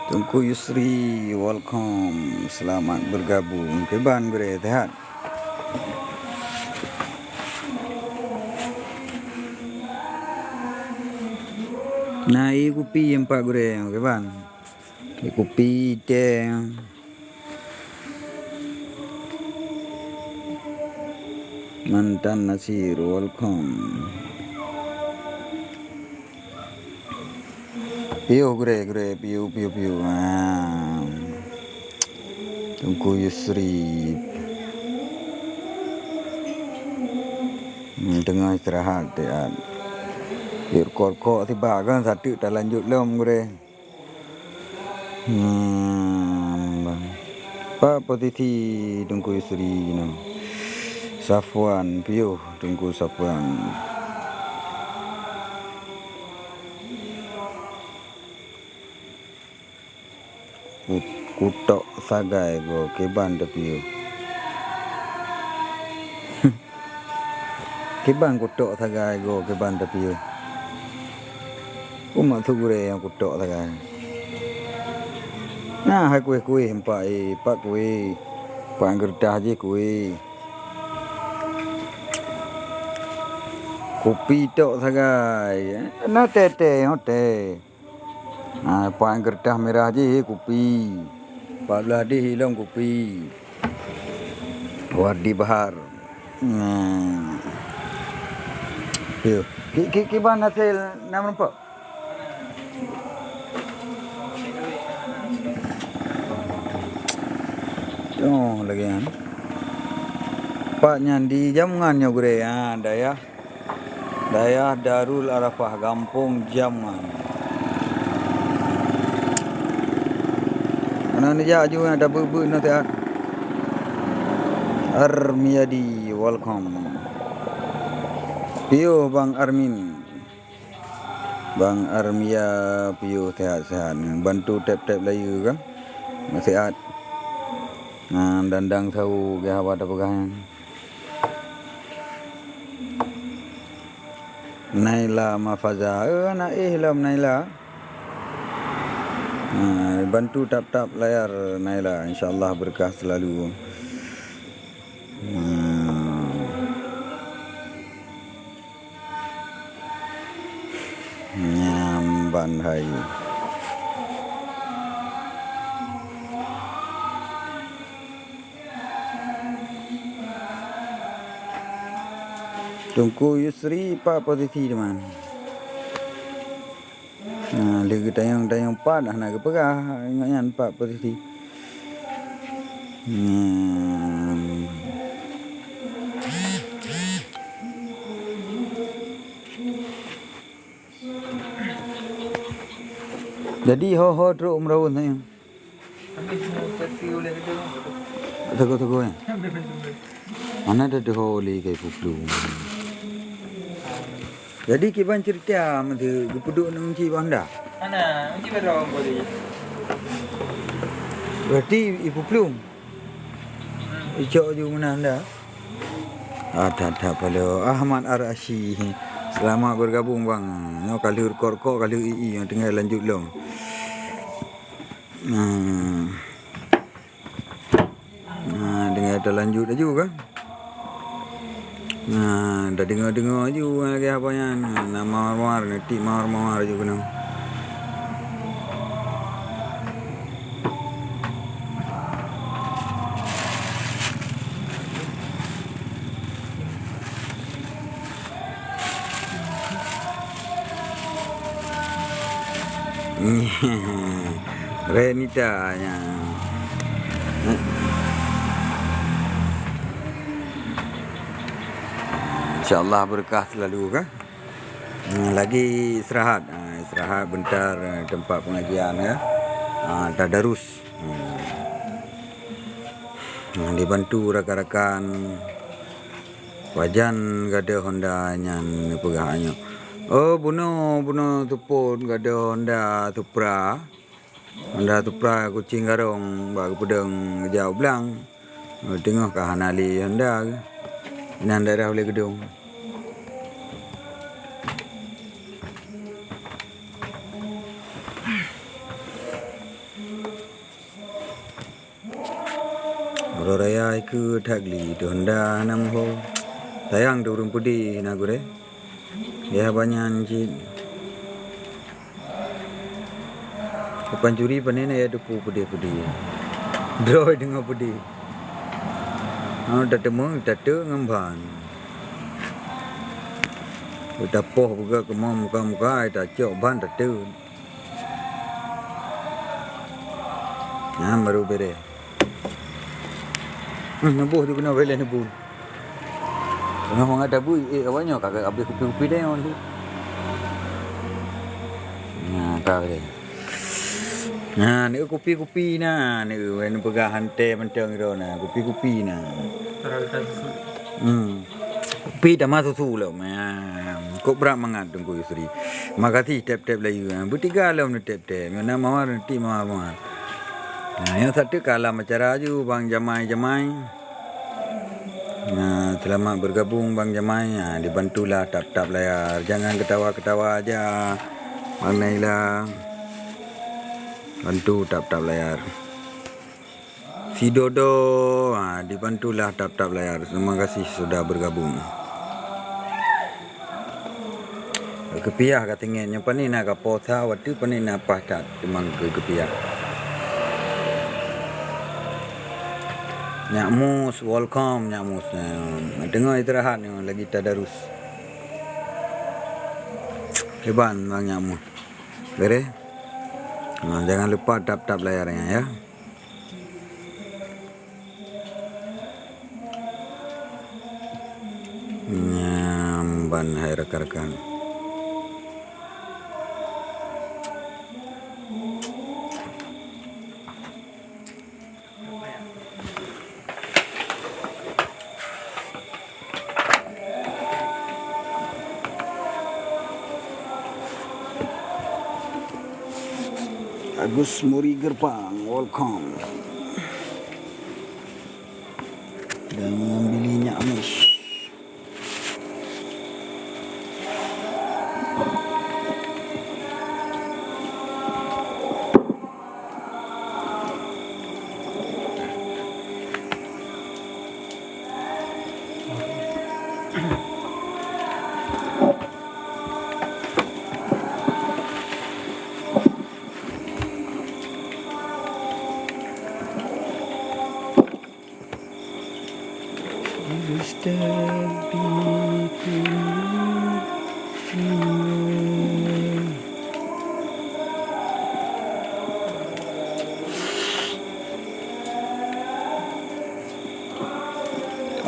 Tunku Yusri, welcome. Selamat bergabung. Keban gue sehat. Nah, ini kopi empat gue, keban. Ini kopi teh. Mantan Nasir, welcome. Piu gue, piu. Tunku Yusri. Tengah istirahat ya. Biar kok tiba kan satu tak lanjut lom gue. Pak posisi Tunku Yusri no. Safwan piu Tunku Safwan. Kutok sagai go keban tapi keban kutok sagai go keban tapi umat sugure yang kutok sagai nah hai kue empat pak kue pak gerdah je kue kopi tok sagai na tete hote pak gerdah merah je kopi pak beladi hilang kopi Wardi Bahar. Yo. Kiban hasil nama nampak? Oh, lagi kan. Pak Nyandi Jamungannya gue ya, Dayah Darul Arafah Gampung Jamungan. Mana ni jaju ada bebu nanti Armiadi, welcome. Piu Bang Armin. Bang Armia piu sehat-sehat. Bantu tap-tap layu kan. Sehat. Nah, dandang tahu ke apa pegangan. Naila Mafaza. Anak ihlam Naila. Bantu tap-tap layar Naila. InsyaAllah berkah selalu. Nyamban hai. Tunku Yusri pak posisi di mana? Nah, lagi tayang pak dah nak kepegah ingatnya pak posisi. Jadi ho teruk merawat saya. Tegur ya. Mana ada ho li kai puplu. Jadi kiban cerita mesti gupuduk nang ci banda. Mana, mesti berong boleh. Berarti ibu plum. Icok ju mana anda? Ada pada Ahmad Arashi. Selamat bergabung bang. No kali kok kali ii yang tengah lanjut long. Dengar ada lanjut aja kan? Dah dengar aja lagi apa yang nama mawar nanti mawar juga kena. Renita nya. InsyaAllah berkah selalu kan. Lagi istirahat bentar tempat pengajian ya. Tadarus. Dibantu rakan-rakan wajan gada Honda nyan pegahannya. Oh buno tupun gada Honda Tupra kucing garong bagi pedang jauh belang. Tengok ke Hanali Honda nan daerah oleh gedung. Raya iku tagli tu Honda nam ho. Tayang tu urung pudi na gure. Ya banyak anjing. Pancuri panena ya dupu pudi. Draw dengan pudi. Tatemu tatu ngamban. Kita poh buka ke muka kita cok ban tatu. Baru bere. Nabuh tu kena bela nabuh. Tengah orang ada bui, awaknya kakak habis kopi-kopi dia orang tu. Kau dia. Ni kopi-kopi nah, ni pegang hantai mentang itu nah, kopi-kopi nah. Kopi dah masuk susu lah, kok berat mangat tunggu isteri. Makasih tap-tap lagi. Bertiga lah ni tap-tap. Mana mawar nanti mawar. Yang satu kalah macam raju bang Jamai. Selamat bergabung Bang Jamai. Dibantulah tap-tap layar. Jangan ketawa-ketawa aja. Bang Naila. Bantu tap-tap layar. Si Dodo. Dibantulah tap-tap layar. Terima kasih sudah bergabung. Kepiah katanya. Yang panik nak kaposa. Waktu panik nak pahat. Memang kepiah. Nyak Mus, welcome Nyak Mus. Dengar istirahat ni lagi tadarus. Hebat Bang Nyak Mus. Bere? Jangan lupa tap-tap layarnya ya. Nyamban hai rekan-rekan. Agus Muri Gerpang, welcome. Dan mengambil Nyak Mus.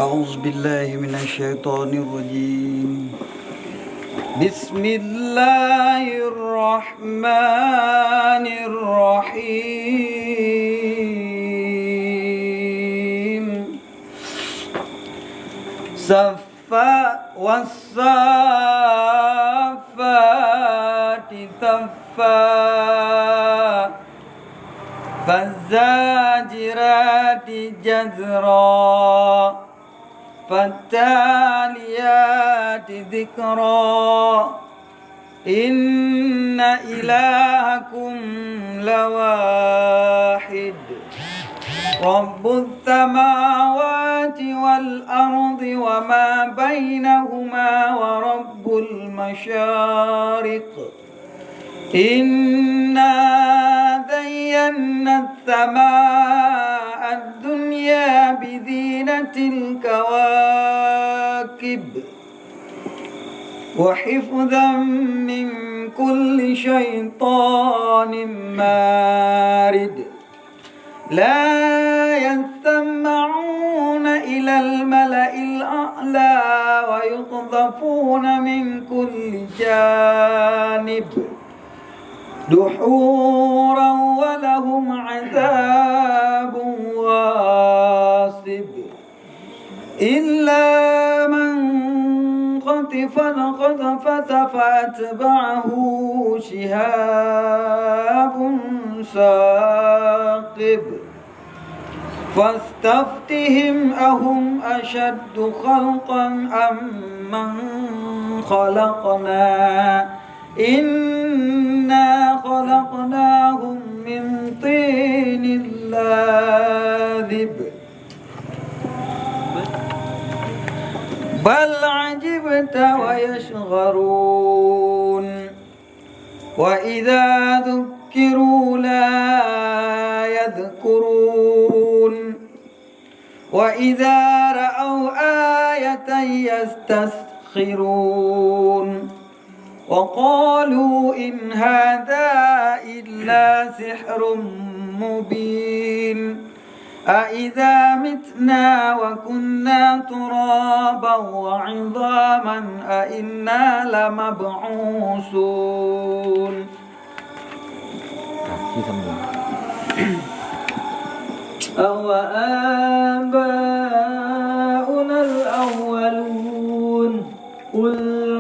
أعوذ بالله من الشيطان الرجيم بسم الله الرحمن الرحيم صفا والصافات صفا فالزاجرات جزرا فالتاليات ذكرا إن إلهكم لواحد رب السماوات والأرض وما بينهما ورب المشارق إنا زينا السماء الدنيا بزينة الكواكب وحفظا من كل شيطان مارد لا يستمعون إلى الملأ الأعلى ويقذفون من كل جانب دحورا ولهم عذاب واصب إلا من خطف القذفة فأتبعه شهاب ثاقب فاستفتهم أهم أشد خلقا أم من خلقنا إنا خلقناهم من طين لازب بل عجبت ويسخرون وإذا ذكروا لا يذكرون وإذا رأوا آية يستسخرون وقالوا إن هذا إلا سحر مبين أإذا متنا وكنا ترابا وعظاما أإنا لمبعوثون. أو آباؤنا الأولون قل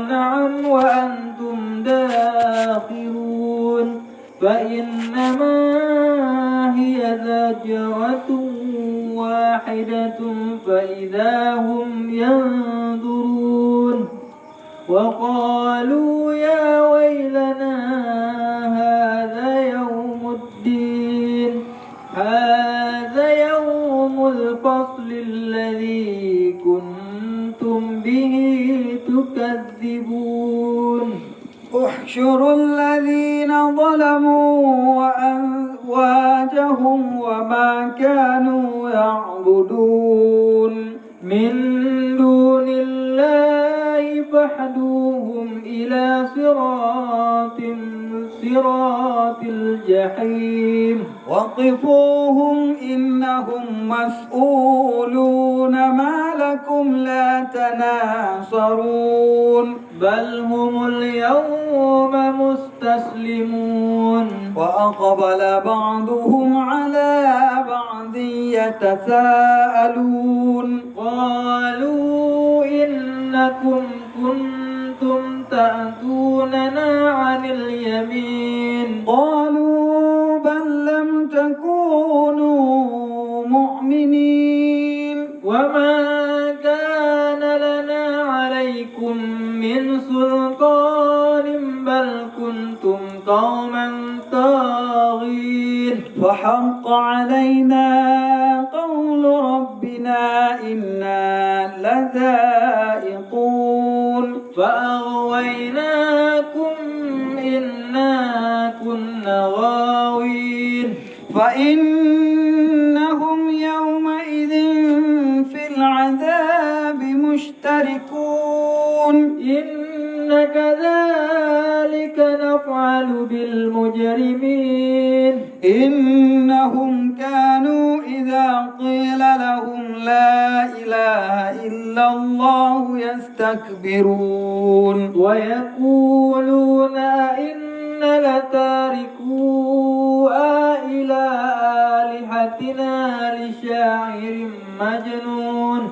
نعم وأنتم داخرون فإنما هي زجرة واحدة فإذا هم ينظرون وقالوا يا ويلنا هذا يوم الدين هذا يوم الفصل الذي كنتم به تكذبون احشروا الذين ظلموا وأزواجهم وما كانوا يعبدون من دون الله فاهدوهم إلى صراط الجحيم وقفوهم إنهم مسؤولون ما لكم لا تناصرون بل هم اليوم مستسلمون وأقبل بعضهم على بعض يتساءلون قالوا إنكم كنتم تأتوننا عن اليمين قالوا بل لم تكونوا مؤمنين وما كان لنا عليكم من سلطان بل كنتم قوما طاغين فحق علينا قول ربنا إنا لذائقون فأغويناكم إنا كنا غاوين فإنهم يومئذ في العذاب مشتركون إن كذلك نفعل بالمجرمين إنهم كانوا إذا قيل لهم لا إله إلا الله يستكبرون ويقولون إن لتاركو إلى آلهتنا لشاعر مجنون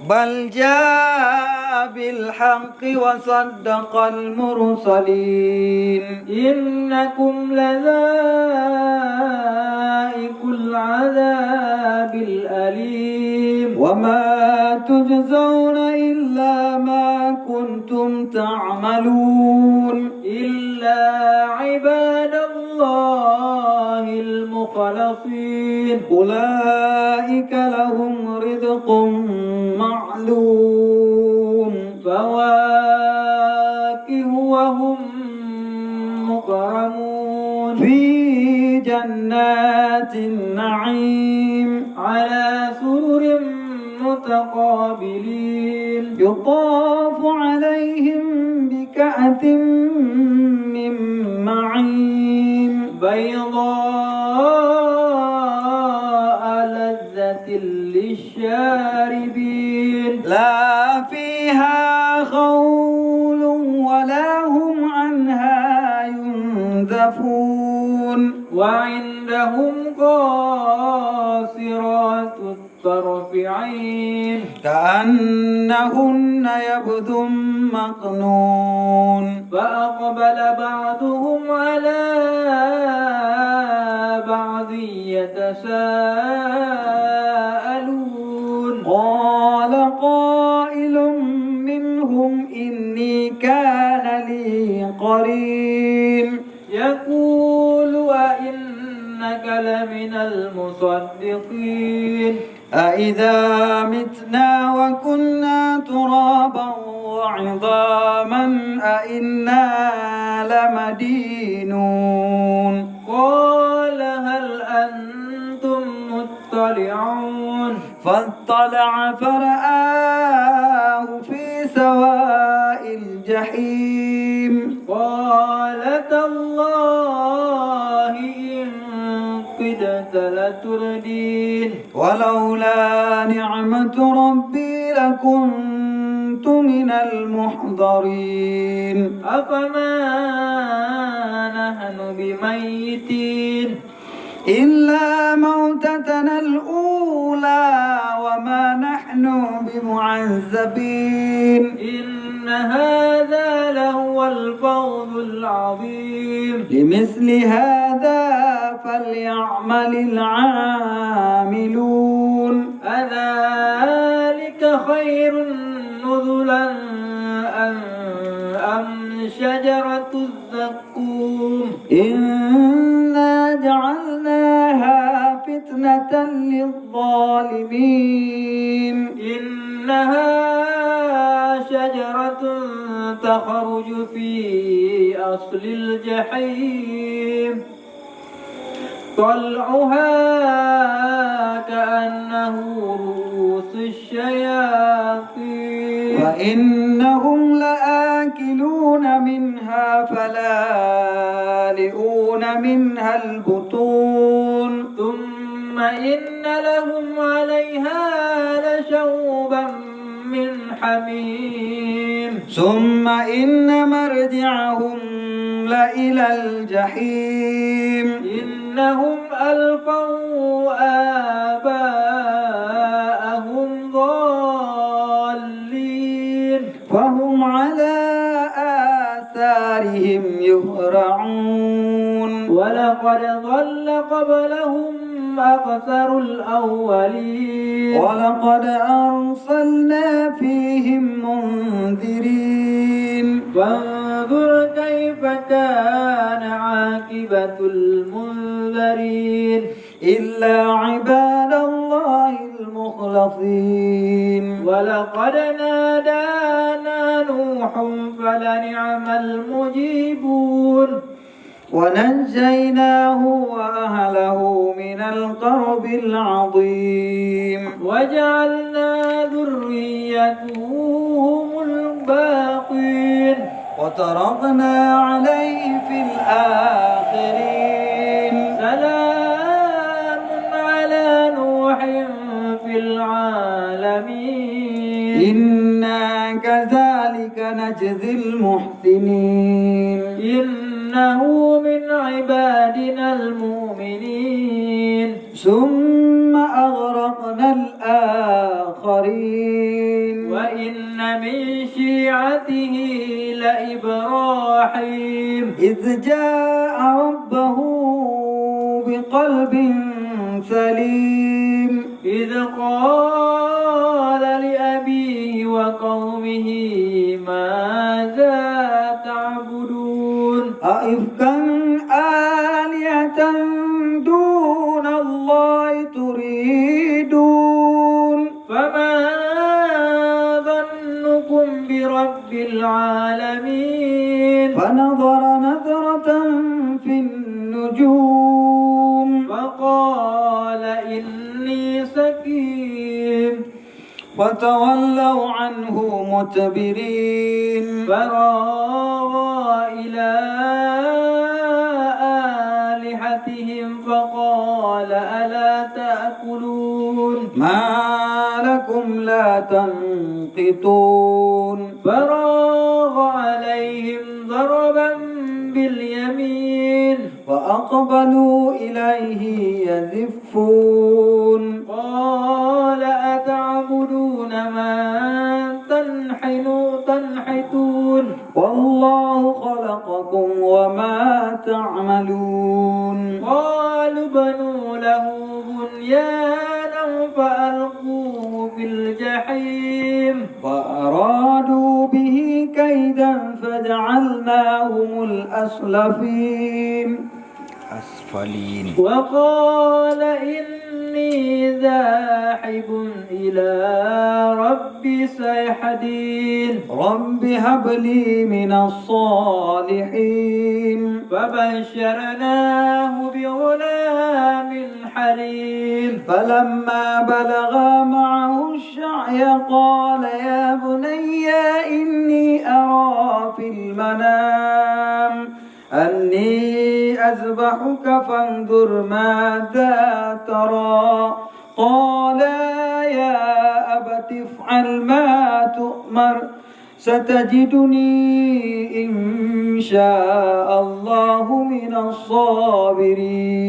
بل جاء بالحق وصدق المرسلين إنكم لذائق العذاب الأليم وما تجزون إلا ما كنتم تعملون إلا عباد الله المخلصين أولئك لهم رزق معلوم فواكه وهم مكرمون في جنات النعيم على سرر متقابلين يطاف عليهم بكأس من معين بيضاء لذة للشاربين لا فيها خول ولا هم عنها ينزفون وعندهم قاصرات الطرف عين كأنهن يبذ مكنون فأقبل بعضهم على بعض يتساءلون قال قائل منهم إني كان لي قرين يقول أئنك إنك لمن المصدقين أإذا متنا وكنا ترابا وعظاما أإنا لمدينون قال هل أنتم مطلعون فاطلع فرآه في سواء الجحيم قال تالله إن كدت لتردين ولولا نعمة ربي لكنت من المحضرين أفما نحن بميتين إلا موتتنا الأولى وما نحن بمعذبين إن هذا لهو الفوز العظيم لمثل هذا فليعمل العاملون أذلك خير نزلا أم شجرة الزقوم إنا جعلناها فتنة للظالمين إنها شجرة تخرج في أصل الجحيم طلعها كأنه رؤوس الشياطين فإنهم لآكلون منها فلالئون منها البطون ثم إن لهم عليها لشوبا من حميم ثم إن مرجعهم لإلى الجحيم إنهم ألفوا آباءهم ضالين فهم على آثارهم يهرعون ولقد ضل قبلهم أكثر الأولين ولقد أرسلنا فيهم منذرين فانظر كيف كان عاقبة المنذرين إلا عباد الله المخلصين ولقد نادانا نوح فلنعم المجيبون ونجيناه وأهله من الكرب العظيم وجعلنا ذريته هم الباقين وتركنا عليه في الآخرين سلام على نوح في العالمين إنا كذلك نجزي المحسنين إنه من عبادنا المؤمنين ثم أغرقنا الآخرين وإن من شيعته لإبراهيم إذ جاء ربه بقلب سليم إذ قال لأبيه وقومه ماذا تعبدون أئفكا آلهة دون الله تريدون فما ظنكم برب العالمين فنظر نظرة في النجوم فقال إني سقيم فتولوا عنه مدبرين فراغ إلى آلهتهم فقال ألا تأكلون ما لكم لا تنطقون فراغ عليهم ضربا باليمين فأقبلوا إليه يزفون قال أتعبدون ما تنحتون والله خلقكم وما تعملون قالوا بنوا له بنيانا فألقوه في الجحيم فأرادوا به كيدا فجعلناهم الأسلفين الأسفلين وقال إني ذاهب إلى ربي سيهدين رب هب لي من الصالحين فبشرناه بغلام حليم فلما بلغا معه السعي قال يا بني إني أرى في المنام أني أذبحك فانظر ماذا ترى قال يا أبت افعل ما تؤمر ستجدني إن شاء الله من الصابرين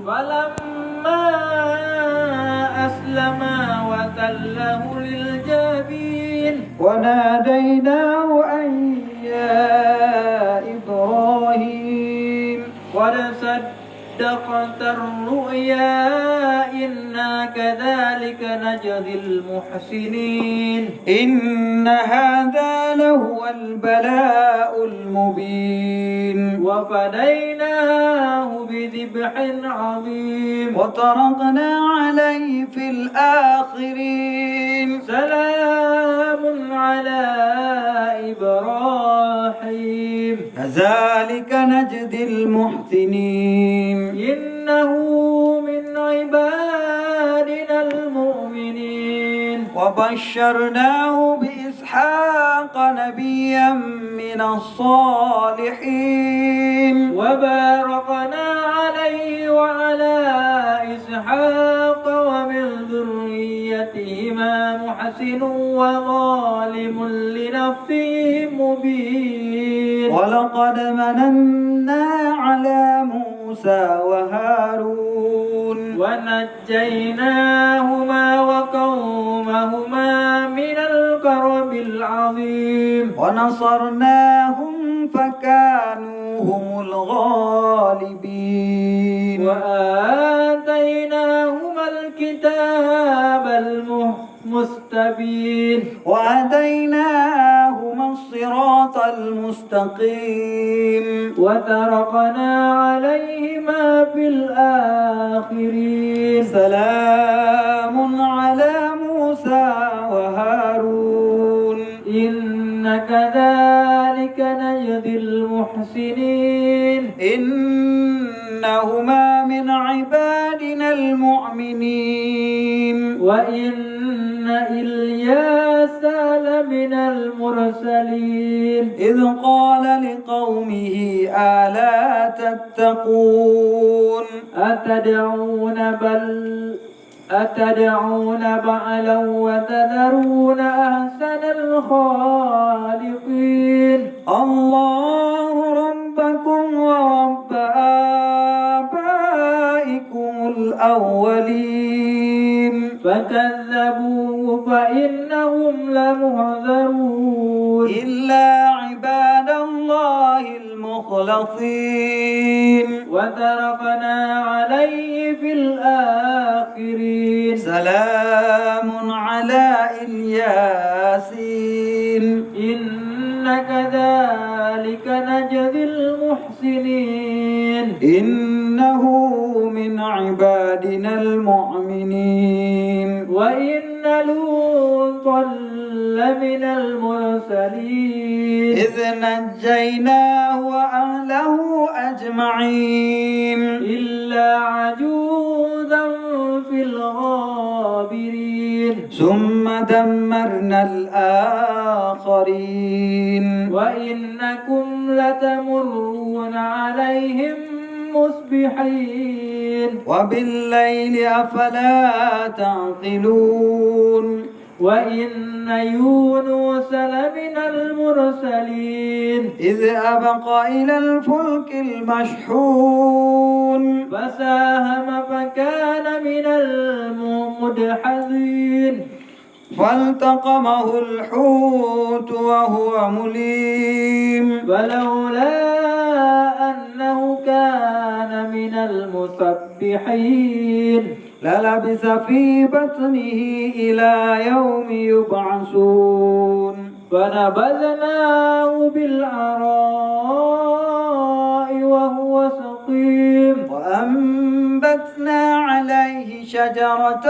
فلما أسلما وتله للجبين وناديناه أن يا إبراهيم قد صدقت الرؤيا إنا كذلك نجزي المحسنين إن هذا لهو البلاء المبين وفديناه بذبح عظيم وتركنا عليه في الآخرين سلام على إبراهيم كذلك نجزي المحسنين إنه من عبادنا المؤمنين وبشرناه بإسحاق نبيا من الصالحين وباركنا عليه وعلى إسحاق ومن ذريتهما محسن وظالم لنفسه مبين ولقد مننا على موسى وهارون ونجيناهما وقومهما من الكرب العظيم ونصرناهم فكانوا هم الغالبين وآتيناهما الكتاب المستبين وهديناهما الصراط المستقيم وتركنا عليهما في الآخرين سلام على موسى وهارون إن كذلك نجزي المحسنين إنهما من عبادنا المؤمنين وإن إلياس لمن المرسلين إذ قال لقومه ألا تتقون أتدعون بعلا وتذرون أحسن الخالقين الله ربكم ورب آبائكم الأولين فكذبوه فإنهم لمحضرون إلا عباد الله المخلصين وتركنا عليه في الآخرين سلام على الياسين إن كذلك نجزي المحسنين إنه من عبادنا المؤمنين وإن لوطا لمن المرسلين إذ نجيناه وأهله أجمعين إلا عجوزا في الغابرين ثم دمرنا الآخرين وإنكم لتمرون عليهم مصبحين وبالليل أفلا تعقلون وإن يونس لمن المرسلين إذ أبق إلى الفلك المشحون فساهم فكان من المدحضين فالتقمه الحوت وهو مليم فلولا أنه كان من المسبحين للبث في بطنه إلى يوم يبعثون فنبذناه بالعراء وهو سقيم شجرة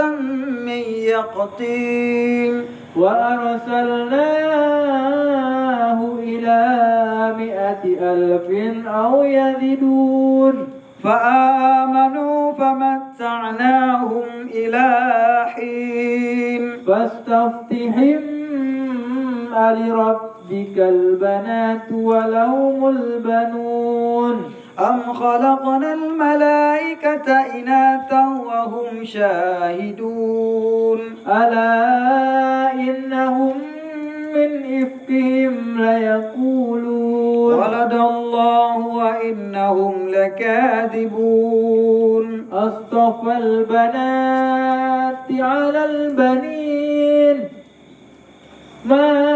من يقطين وأرسلناه إلى 100,000 أو يزيدون فآمنوا فمتعناهم إلى حين فاستفتهم ألربك البنات ولهم البنون أم خلقنا الملائكة إناثا وهم شاهدون ألا إنهم من إفكهم ليقولون ولد الله وإنهم لكاذبون أصطفى البنات على البنين ما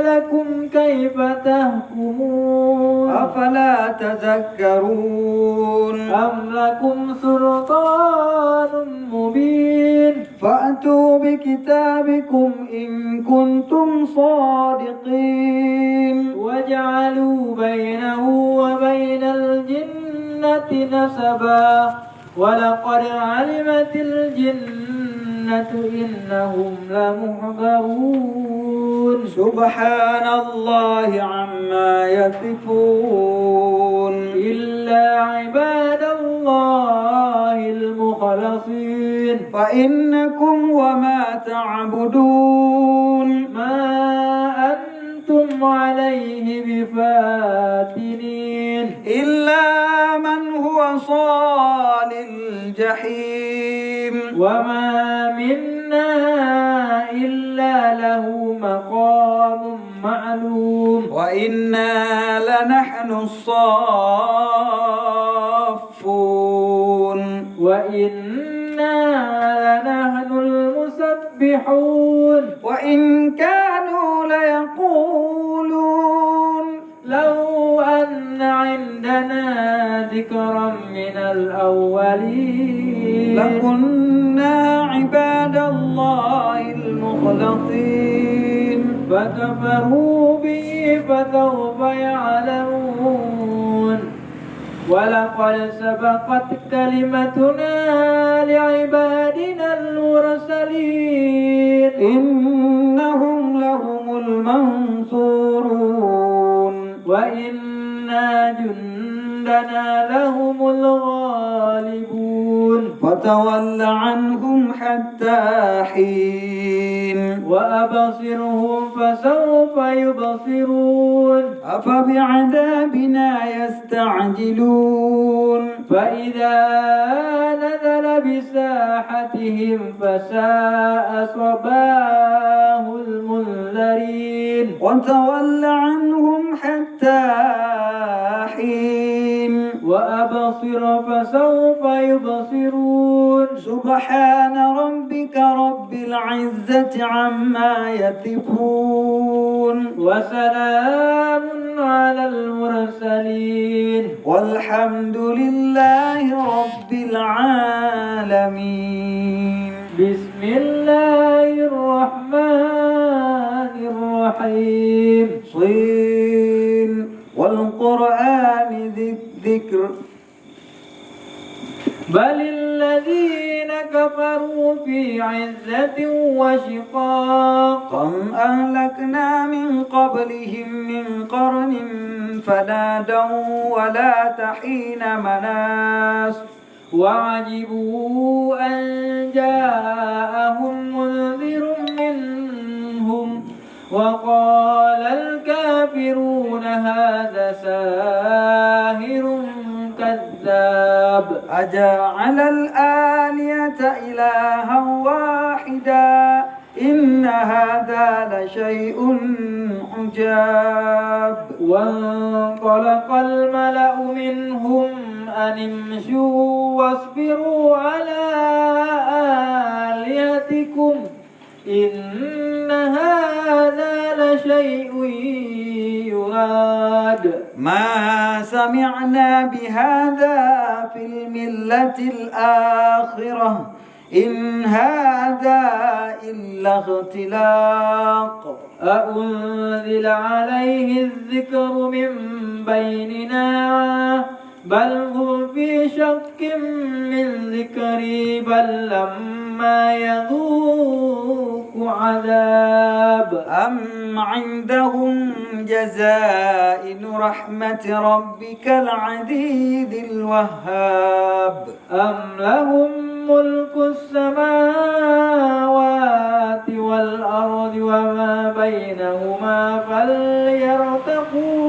لكم كيف تحكمون أفلا تذكرون أم لكم سلطان مبين فأتوا بكتابكم إن كنتم صادقين وجعلوا بينه وبين الجنة نسبا ولقد علمت الجنة إنهم لمحضرون سبحان الله عما يصفون إلا عباد الله المخلصين فإنكم وما تعبدون ما أنتم عليه بفاتنين إلا من هو صال الجحيم وما منا إلا له مقام معلوم وإنا لنحن الصافون وإنا لنحن المسبحون وإن كانوا ليقولون لو أن عندنا ذكرا من الأولين لكنا عباد الله المخلصين فكفروا به فسوف يعلمون ولقد سبقت كلمتنا لعبادنا المرسلين إنهم لهم المنصورون وإنا جندنا لهم الغالبون فتول عنهم حتى حين وأبصرهم فسوف يبصرون أفبعذابنا يستعجلون فإذا نزل بساحتهم فساء صباح المنذرين وتول عنهم حتى حين وأبصر فسوف يبصرون سبحان ربك رب العزة عما يصفون وسلام على المرسلين والحمد لله رب العالمين بسم الله الرحمن الرحيم صين والقرآن ذكر بل الذين كفروا في عزة وشقاق كم أهلكنا من قبلهم من قرن فنادوا ولا تحين مناس وعجبوا أن جاءهم منذر منهم وقال الكافرون هذا ساحر كذاب أجعل الآلهة إلها واحدا إن هذا لشيء عجاب وانطلق الملأ منهم أن امشوا واصبروا على آلهتكم إن هذا لشيء يراد ما سمعنا بهذا في الملة الآخرة إن هذا إلا اختلاق أأنزل عليه الذكر من بيننا بل هم في شك من ذكري بل لما يذوقوا عذاب أم عندهم جزائن رحمة ربك العزيز الوهاب أم لهم ملك السماوات والأرض وما بينهما فليرتقوا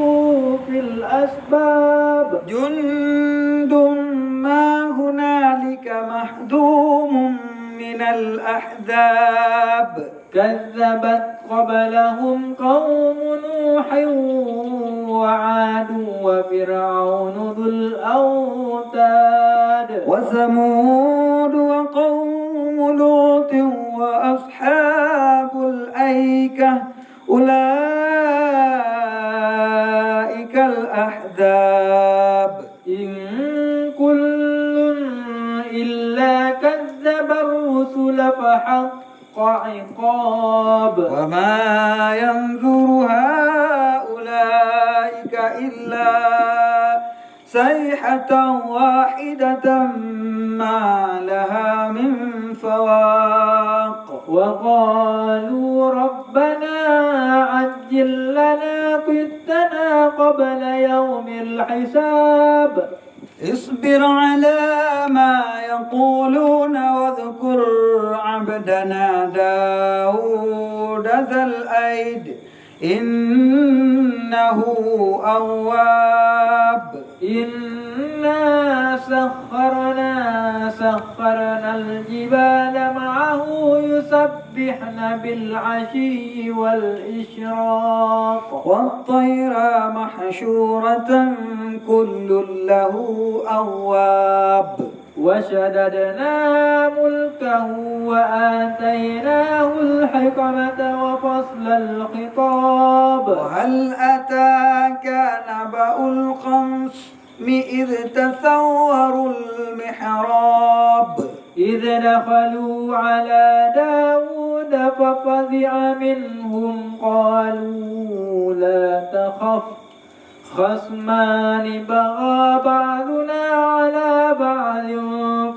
في الأسباب جند ما هنالك مهزوم من الأحزاب كذبت قبلهم قوم نوح وعاد وفرعون ذو الأوتاد وثمود وقوم لوط وأصحاب الأيكة أولئك الأحزاب إن كل إلا كذب الرسل فحق عقاب وما ينظر هؤلاء إلا صيحة واحدة ما لها من فواق وقالوا ربنا عجل لنا قطنا قبل يوم الحساب اصبر على ما يقولون واذكر عبدنا داود ذا الأيد إنه أواب إنا سخرنا الجبال معه يسبحن بالعشي والإشراق والطير محشورة كل له أواب وشددنا ملكه وآتيناه الحكمة وفصل الخطاب وهل أتاك نبأ الخصم إذ تسوروا المحراب إذ دخلوا على داود ففزع منهم قالوا لا تخف خصمان بغى بعضنا على بعض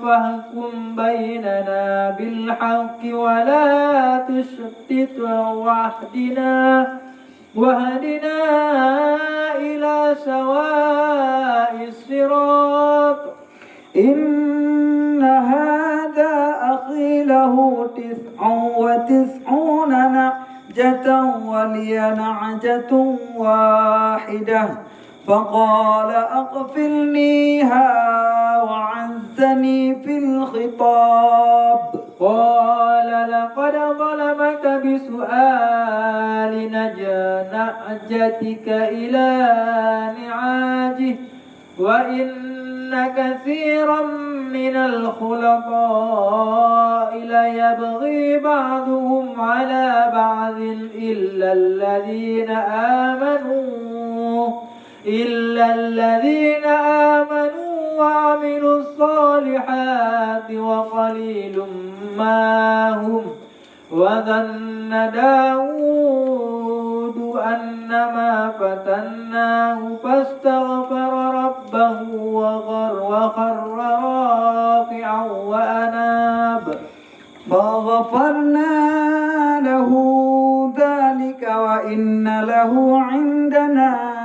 فاحكم بيننا بالحق ولا تشتت واهدنا إلى سواء الصراط إن هذا أخي له 99 نعجة ولي نعجة واحدة فقال أغفرنيها وعزني في الخطاب قال لقد ظلمك بسؤال نعجتك إلى نعاجه وإن كثيرا من الخلطاء ليبغي بعضهم على بعض إلا الذين آمنوا وعملوا الصالحات وقليل ما هم وظن داود أنما فتناه فاستغفر ربه وخر راكعا وأناب فغفرنا له ذلك وإن له عندنا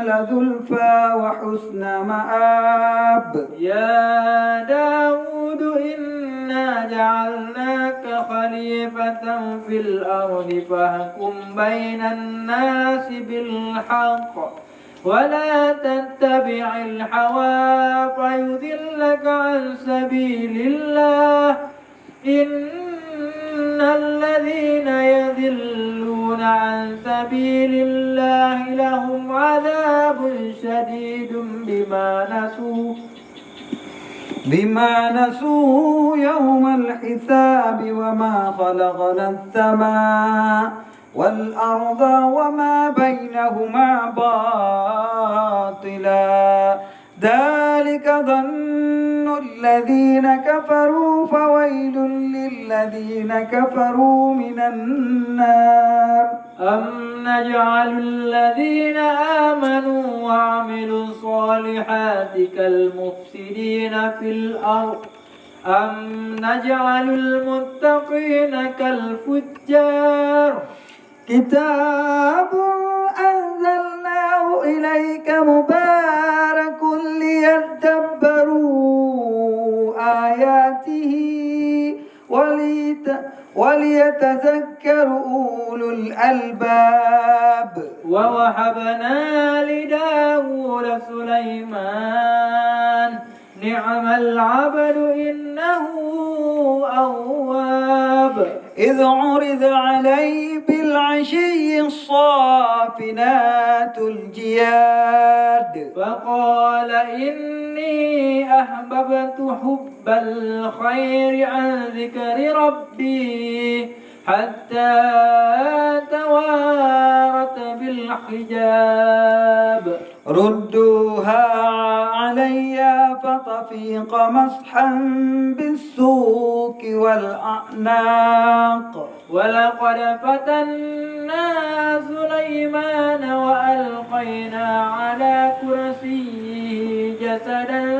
لزلفى وحسن مآب يا داود إنا جعلناك خليفة في الأرض فاحكم بين الناس بالحق ولا تتبع الهوى فيضلك عن سبيل الله إن الذين يضلون عن سبيل الله لهم عذاب شديد بما نسوا يوم الحساب وما خلقنا السماء والأرض وما بينهما باطلا ذلك ظن الذين كفروا فويل للذين كفروا من النار أم نجعل الذين آمنوا وعملوا الصالحات كالمفسدين في الأرض أم نجعل المتقين كالفجار كتاب أنزلناه إليك مبارك ليدبروا آياته وليتذكر أولو الألباب ووهبنا لداود سليمان نعم العبد إنه أواب إذ عرض عليه بالعشي الصافنات الجياد فقال إني أحببت حب الخير عن ذكر ربي حتى توارت بالحجاب ردوها علي فطفيق مسحا بالسوق والأعناق ولقد فتنا سليمان وألقينا على كرسيه جسدا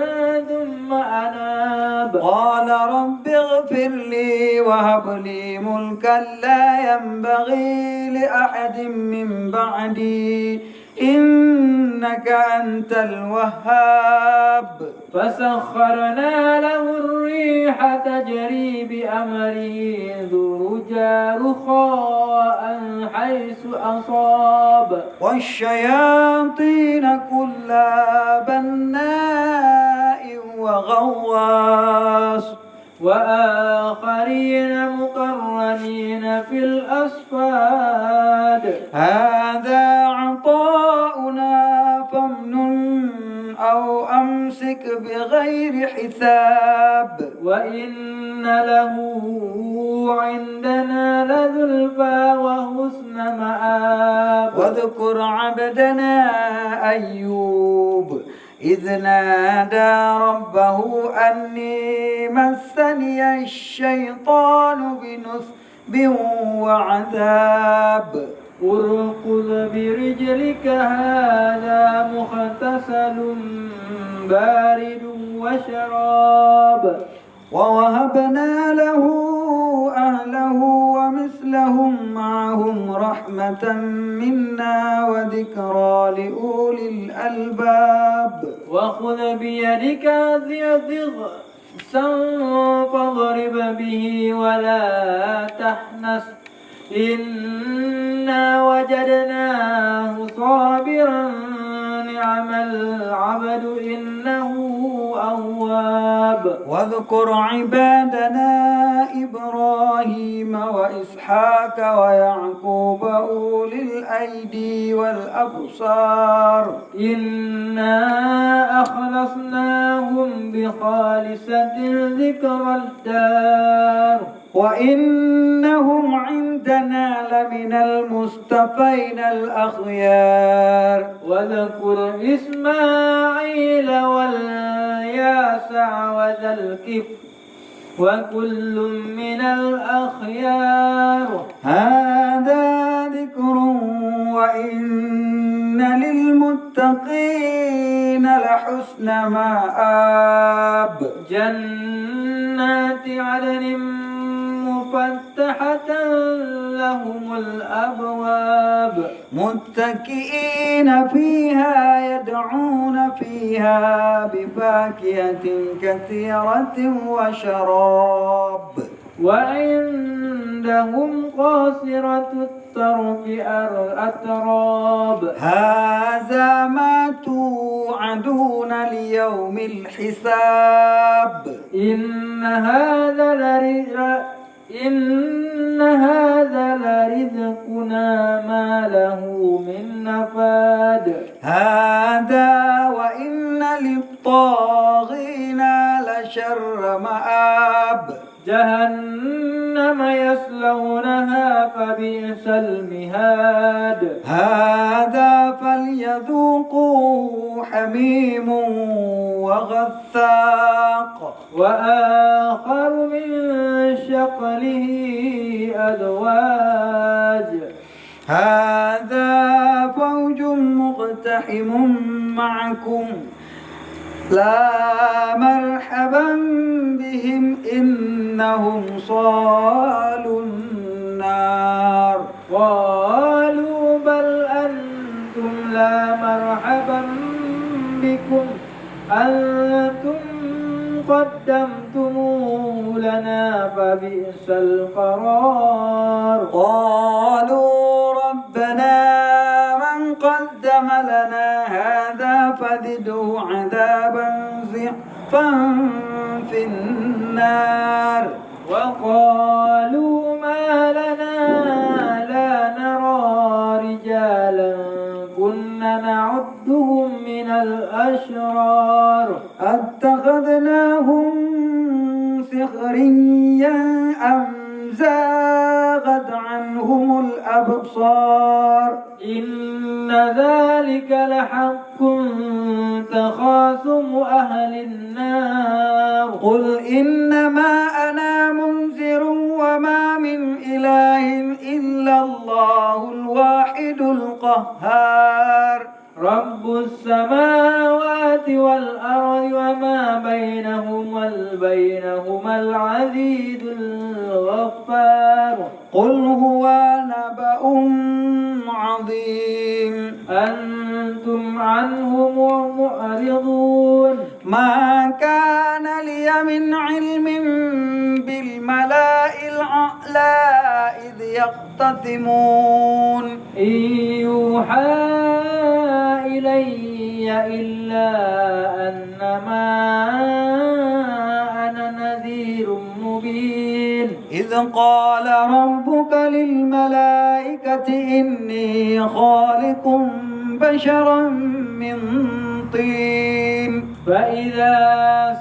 ثم أناب قال رب اغفر لي وهب لي ملكا لا ينبغي لأحد من بعدي إنك أنت الوهاب فسخرنا له الريح تجري بأمره ذرجا رخاء حيث أصاب والشياطين كل بناء وغواص وآخرين مقرنين في الأصفاد هذا عطاؤنا فامنن أو أمسك بغير حساب وإن له عندنا لزلفى وحسن مآب واذكر عبدنا أيوب إذ نادى ربه أني مسني الشيطان بنصب وعذاب اركض برجلك هذا مغتسل بارد وشراب ووهبنا له أهله ومثلهم معهم رحمة منا وذكرى لأولي الألباب وخذ بيدك ضغثا فاضرب به ولا تحنث إنا وجدناه صابرا نعم العبد إنه أواب واذكر عبادنا إبراهيم وإسحاق ويعقوب أولي الأيدي والأبصار إنا أخلصناهم بخالصة ذكر الدار وإنهم عندنا لمن المصطفين الأخيار واذكر إسماعيل والياسع وذا الكفل وكل من الأخيار هذا ذكر وإن للمتقين لحسن مآب جنات عدن مفتحة لهم الأبواب متكئين فيها يدعون فيها بفاكهة كثيرة وشراب وعندهم قاصرة الطرف أتراب هذا ما توعدون ليوم الحساب إن هذا لرزقنا ما له من نفاد هذا وإن للطاغين لشر مآب جهنم يصلونها فبئس المهاد هذا فليذوقوا حميم وغساق وآخر من شكله أزواج هذا فوج مقتحم معكم لا مرحبا بهم إنهم صالوا النار قالوا بل أنتم لا مرحبا بكم أنتم قدمتموه لنا فبئس القرار قالوا ربنا من قدم لنا هذا فزده عذابا ضعفا في النار وقالوا ما لنا لا نرى رجالا كنا نعدهم من الأشرار أتخذناهم سخريا أم زاغت عنهم الأبصار إن ذلك لحق تخاصم أهل النار قل إنما أنا منذر وما من إله إلا الله الواحد القهار رب السماوات والأرض وما بينهما العزيز الغفار قل هو نبأ عظيم أنتم عنه معرضون ما كان لي من علم بالملأ الأعلى إذ يختصمون إن يوحى إلي إلا أنما أنا نذير مبين إذ قال ربك للملائكة إني خالق بشرا من طين فإذا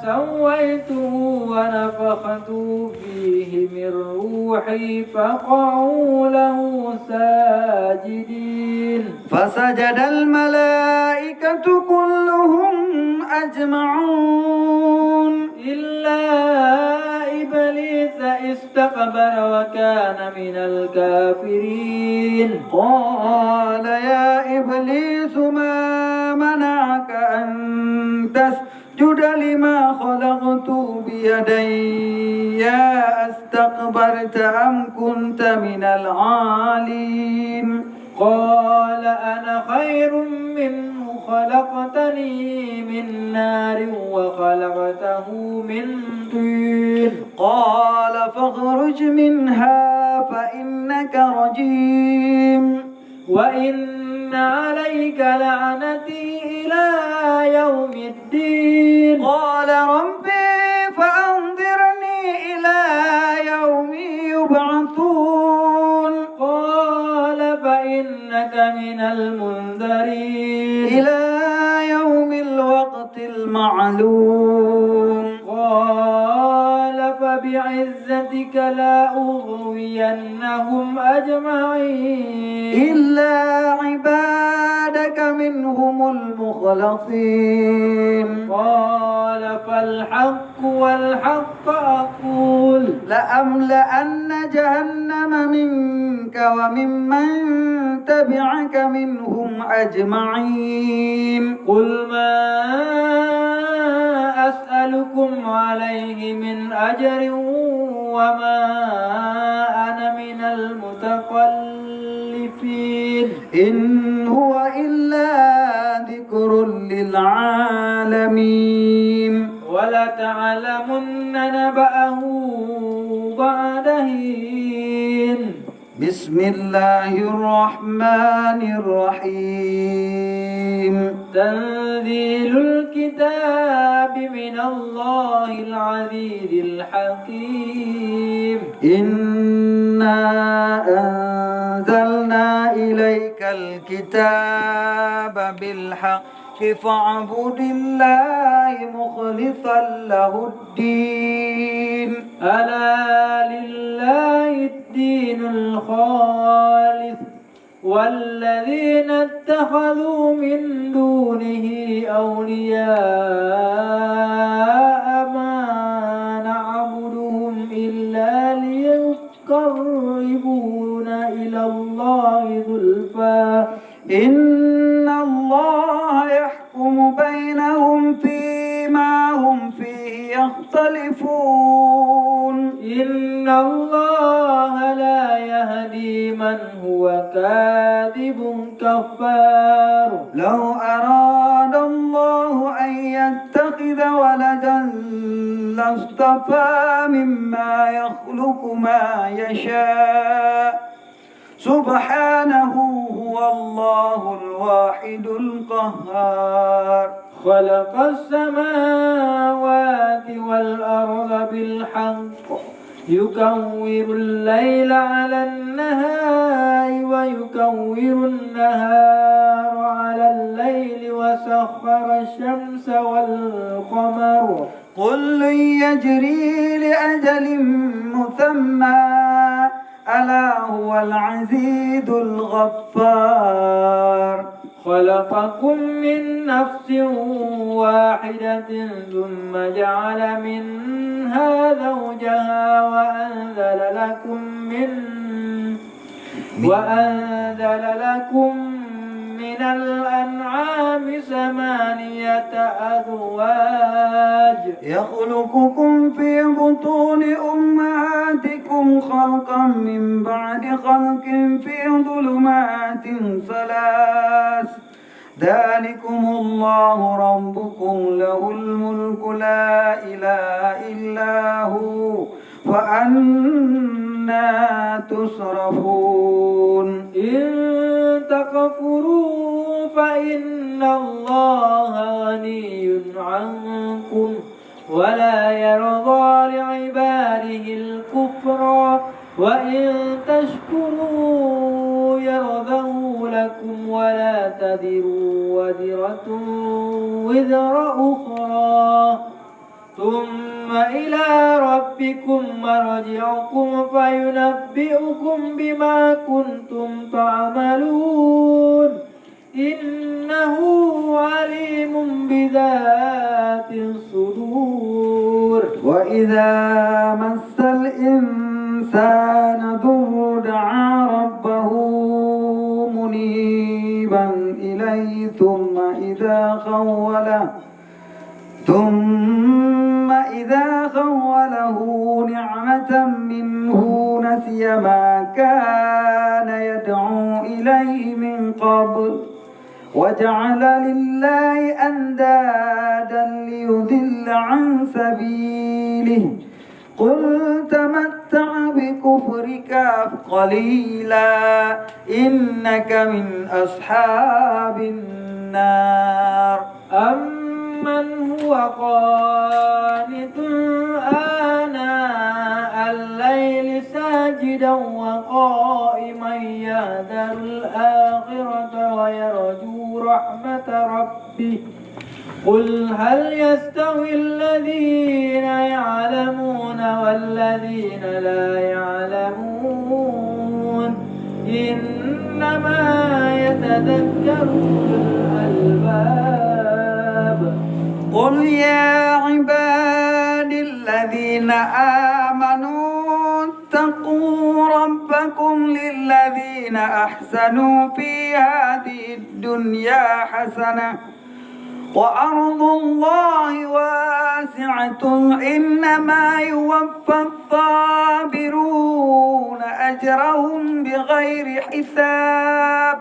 سويته ونفخت فيه من روحي فقعوا له ساجدين فسجد الملائكة كلهم أجمعون إلا إبليس استكبر وكان من الكافرين قال يا إبليس ما منعك أن تسجد لما خلقت بيدي أستكبرت أم كنت من العالين قال أنا خير منه خلقتني من نار وخلقته من طين قال فاخرج منها فإنك رجيم وإن عليك لعنتي إلى يوم الدين قال ربي فأنظرني إلى يوم يبعثون قال فإنك من المنذرين إلى يوم الوقت المعلوم قال فبعزتك لا أغوينهم أجمعين إلا عبادك منهم المخلصين قال فالحق والحق أقول لأملأن جهنم منك وممن تبعك منهم أجمعين قل ما أسألكم عليه من أجر وما أنا من المتكلفين إن هو إلا ذكر للعالمين ولتعلمن نبأه بعد حين بسم الله الرحمن الرحيم تنزيل الكتاب من الله العزيز الحكيم إنا أنزلنا إليك الكتاب بالحق فاعبد الله مخلصا له الدين ألا لله الدين الخالص والذين اتخذوا من دونه أولياء ما إن الله يحكم بينهم فيما هم فيه يختلفون إن الله لا يهدي من هو كاذب كفار لو أراد الله أن يتخذ ولدا لاصطفى مما يخلق ما يشاء سبحانه هو الله الواحد القهار خلق السماوات والأرض بالحق يكور الليل على النهار ويكور النهار على الليل وسخر الشمس والقمر كل يجري لأجل مسمى ألا هو العزيز الغفار خلقكم من نفس واحدة ثم جعل منها زوجها وأنزل لكم من الأنعام 8 أزواج يخلقكم في بطون أمهاتكم خلقا من بعد خلق في ظلمات 3 ذلكم الله ربكم له الملك لا إله إلا هو فأنا تصرفون إن تكفروا فإن الله غني عنكم ولا يرضى لعباده الكفر وإن تشكروا يرضه لكم ولا تزر وزرة وزر أخرى ثم إلى ربكم مرجعكم فينبئكم بما كنتم تعملون إنه عليم بذات الصدور وإذا مس الإنسان ضر دعا ربه منيبا إليه ثم إذا خوله نعمة منه نسي ما كان يدعو إليه من قبل وجعل لله أندادا ليضل عن سبيله قل تمتع بكفرك قليلا إنك من أصحاب النار أمن هو قانت آناء الليل ساجدا وقائما يهذر الآخرة ويرجو رحمة ربه قل هل يستوي الذين يعلمون والذين لا يعلمون إنما يتذكر الألباب قل يا عبادي الذين آمنوا اتقوا ربكم للذين أحسنوا في هذه الدنيا حسنة وأرض الله واسعة إنما يوفى الصابرون أجرهم بغير حساب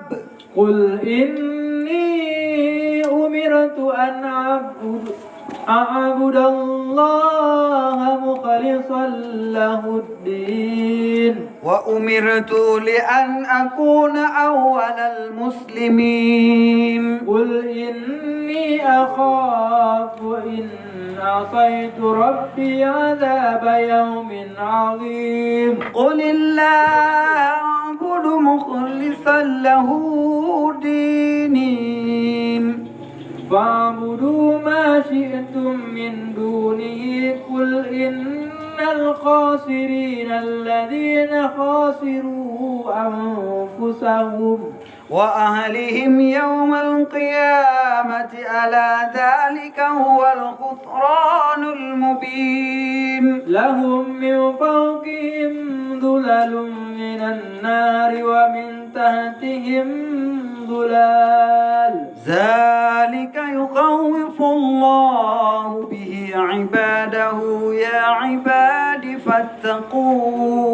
قل إني أمرت أن أعبد الله مخلصا له الدين وأمرت لأن أكون أول المسلمين قل إني أخاف إن عصيت ربي عذاب يوم عظيم قل الله أعبد مخلصا له ديني فاعبدوا ما شئتم من دونه قل إن الخاسرين الذين خاسروا أنفسهم وأهلهم يوم القيامة ألا ذلك هو الخسران المبين لهم من فوقهم ظلل من النار ومن تحتهم ظلال ذلك يخوف الله به عباده يا عباد فاتقون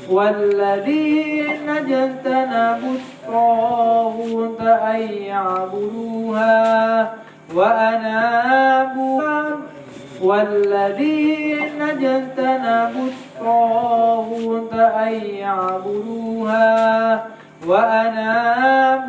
والذين اجتنبوا الطاغوت أن يعبدوها والذين اجتنبوا الطاغوت أن يعبدوها وأنابوا